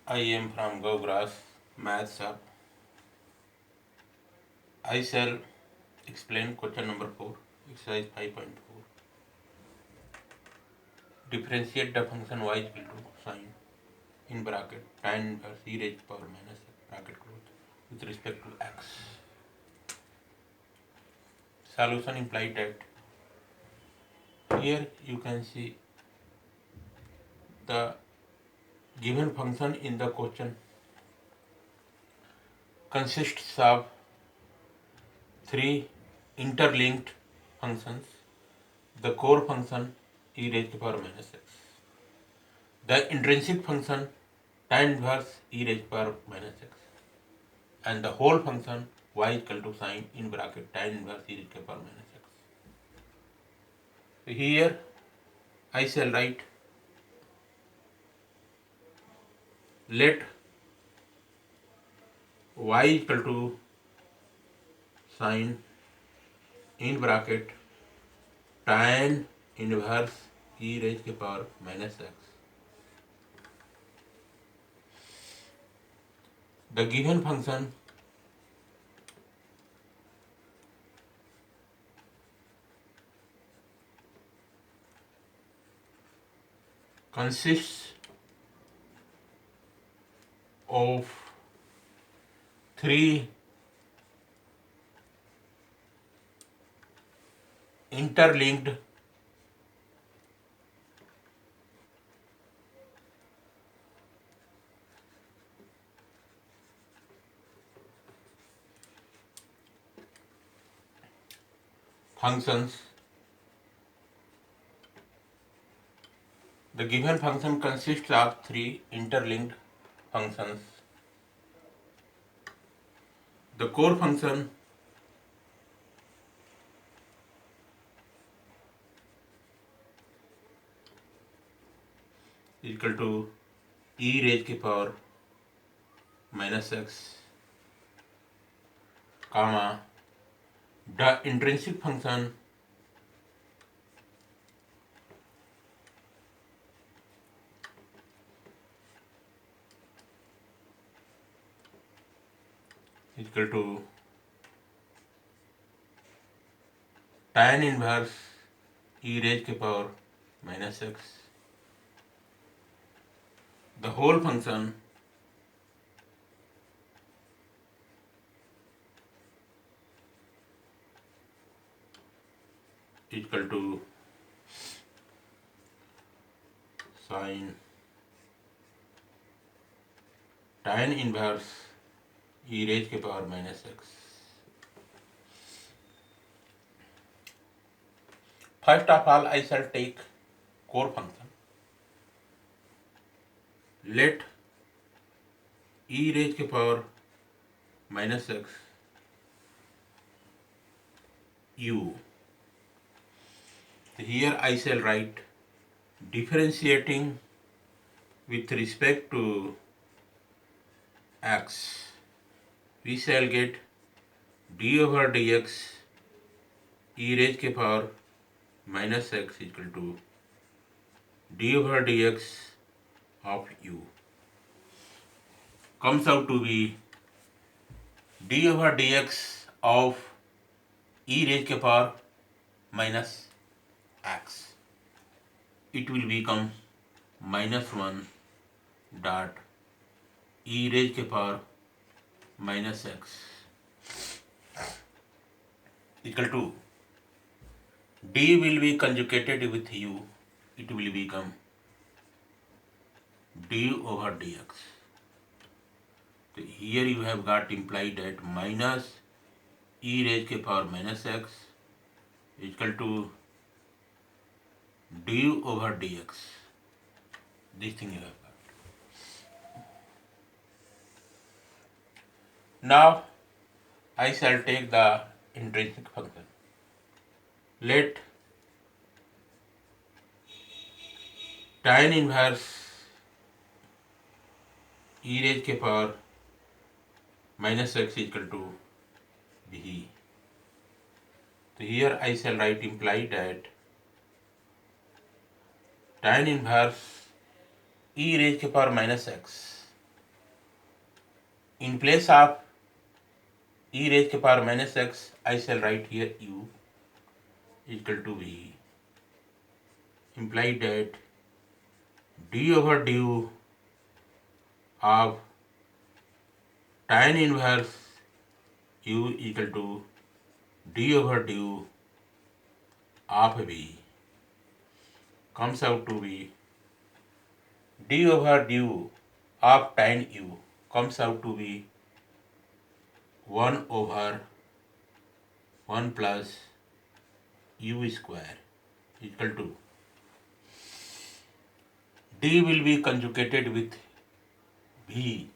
I am from GoGrass Maths Hub. I shall explain question number 4, exercise 5.4. Differentiate the function y is equal to sine in bracket tan inverse e raised to power minus bracket close with respect to x. Solution implied that here you can see the given function in the question consists of three interlinked functions. The core function e raised to power minus x, the intrinsic function tan inverse e raised to power minus x, and the whole function y is equal to sine in bracket tan inverse e raised to power minus x. So here I shall write let y equal to sine in bracket tan inverse e raised to power minus x. The given function consists of three interlinked functions. The given function consists of three interlinked functions. The core function is equal to e raised to power minus x, comma, the intrinsic function is equal to tan inverse e raised to power minus x. The whole function is equal to sine tan inverse e raised to power minus x. First of all, I shall take core function. Let e raised to power minus x u. Here I shall write differentiating with respect to x, we shall get d over dx e raised to power minus x is equal to d over dx of u, comes out to be d over dx of e raised to power minus x. It will become minus 1 dot e raised to power minus x equal to d will be conjugated with u, it will become d over dx. So here you have got implied that minus e raised to power minus x is equal to d over dx. This thing you have got. Now I shall take the intrinsic function. Let tan inverse e raised to power minus x is equal to b. So here I shall write implied that tan inverse e raised to power minus x In place of e raised to power minus x, I shall write here u equal to v. Implied that d over du of tan inverse u equal to d over du of v comes out to be d over du of tan u comes out to be 1 over 1 plus u square equal to d will be conjugated with v.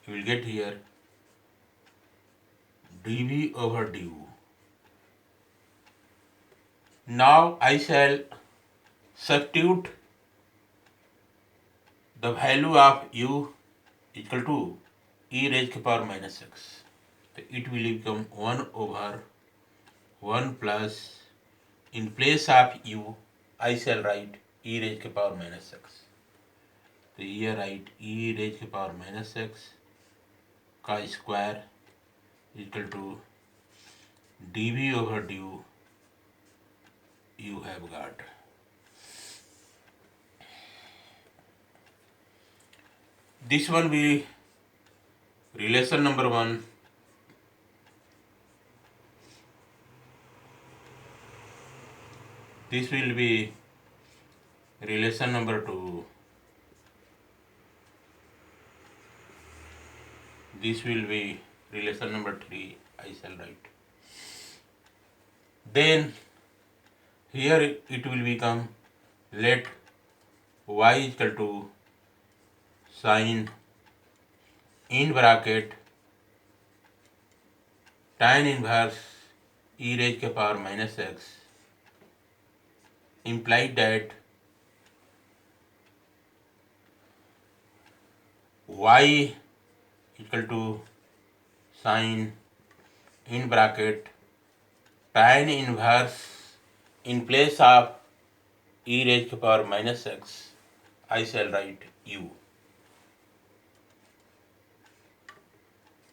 You will get here dv over du. Now I shall substitute the value of u equal to e raised to power minus x. So it will become 1 over 1 plus, in place of u, I shall write e raised to power minus x. So here write e raised to power minus x का square equal to dv over du you have got. This one will relation number 1. This will be relation number 2. This will be relation number 3. I shall write. Then here it will become, let y equal to sin in bracket tan inverse e raised to power minus x, implied that y equal to sin in bracket tan inverse, in place of e raised to power minus x, I shall write u,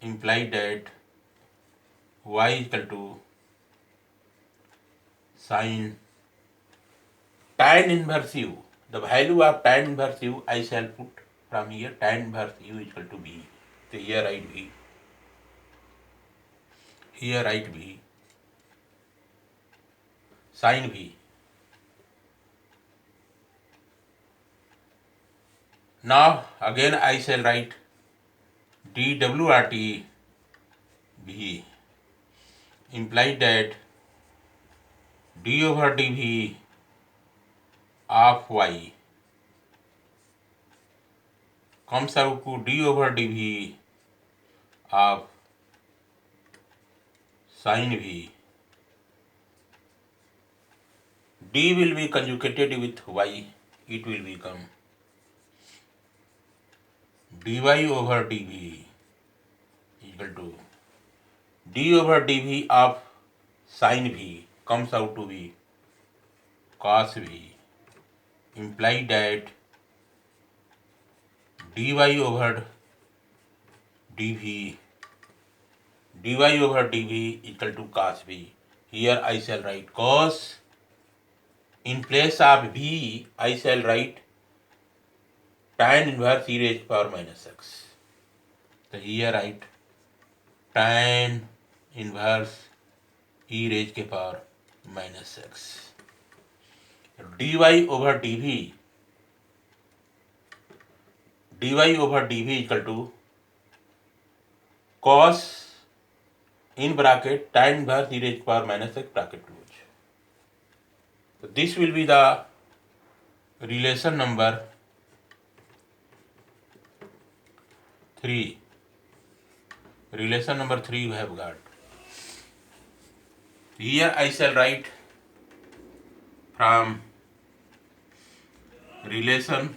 implied that y equal to sin tan inverse u. The value of tan inverse u I shall put from here, tan inverse u equal to b. So here write b. Here write b. Sin b. Now again I shall write dwrt b, implied that d over dv of y comes out to d over dv of sin v. D will be conjugated with y, it will become dy over dv equal to d over dv of sin v comes out to be cos v, implied that dy over dv equal to cos v. Here I shall write cos, in place of v I shall write tan inverse e raised to power minus x. So here write tan inverse e raised to power minus x. dy over dv equal to cos in bracket tan inverse e raised to power minus x bracket close. So this will be the relation number 3. Relation number 3 you have got. Here I shall write from relation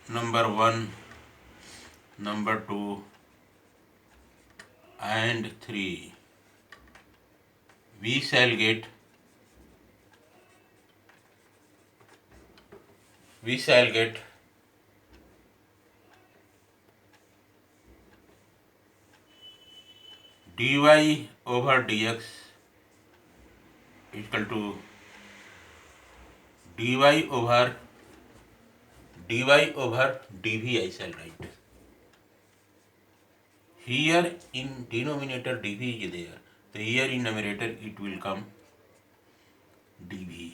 number 1, number 2 and 3. We shall get dy over dx is equal to dy over dv I shall write. Here in denominator dv is there. So here in numerator it will come dv.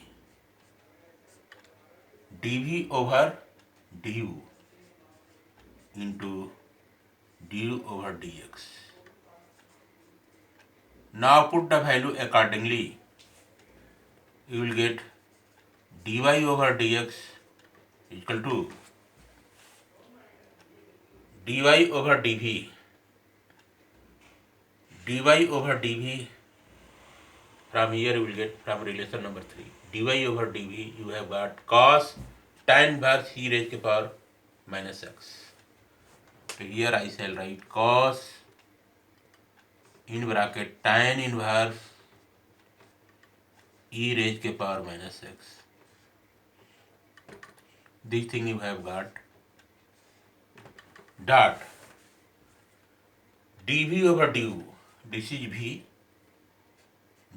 dv over du into du over dx. Now put the value accordingly. You will get dy over dx equal to dy over dv. dy over dv, from here you will get from relation number 3. dy over dv you have got cos tan inverse e raised to the power minus x. So here I shall write cos in bracket tan inverse e raised to the power minus x. This thing you have got dot dv over du, this is v,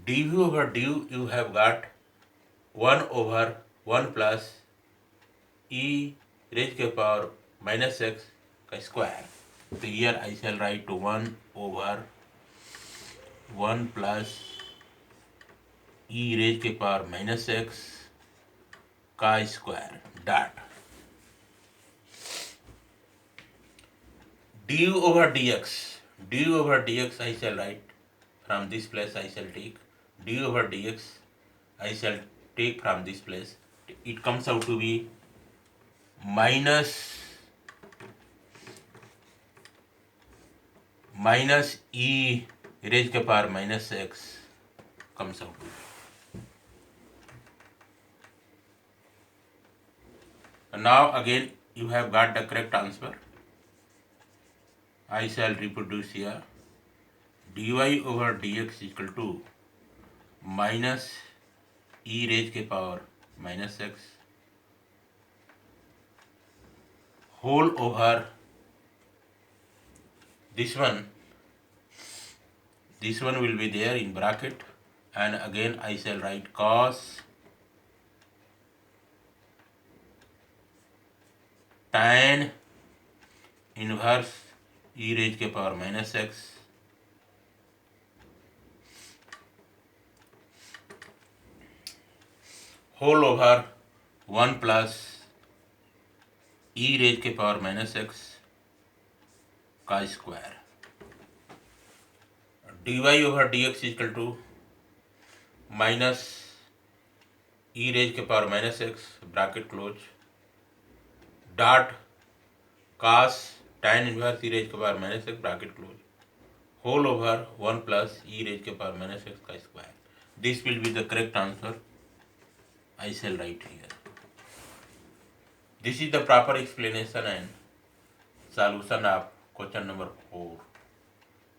dv over du you have got 1 over 1 plus e raised to the power minus x square. So here I shall write 1 over 1 plus e raised to the power minus x square dot du over dx. du over dx I shall write from this place. I shall take du over dx. I shall take from this place. It comes out to be minus e raised to the power minus x comes out to be. And now again you have got the correct answer. I shall reproduce here. dy over dx equal to minus e raised to the power minus x whole over this one will be there in bracket, and again I shall write cos tan inverse e raised to the power minus x whole over 1 plus e raised to the power minus x square. dy over dx is equal to minus e raised to the power minus x bracket close dot cos tan inverse e raised to the power minus x bracket close whole over 1 plus e raised to the power minus x square. This will be the correct answer. I shall write here. This is the proper explanation and solution of question number 4,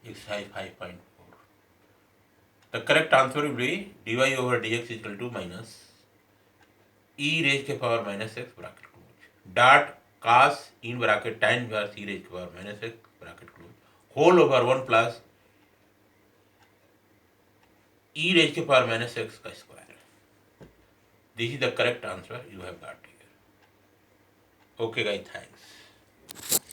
exercise 5.4. The correct answer will be dy over dx is equal to minus e raised to the power minus x bracket close dot cos in bracket tan inverse e raised to the power minus x bracket close whole over 1 plus e raised to the power minus x square. This is the correct answer you have got here. Okay guys, thanks.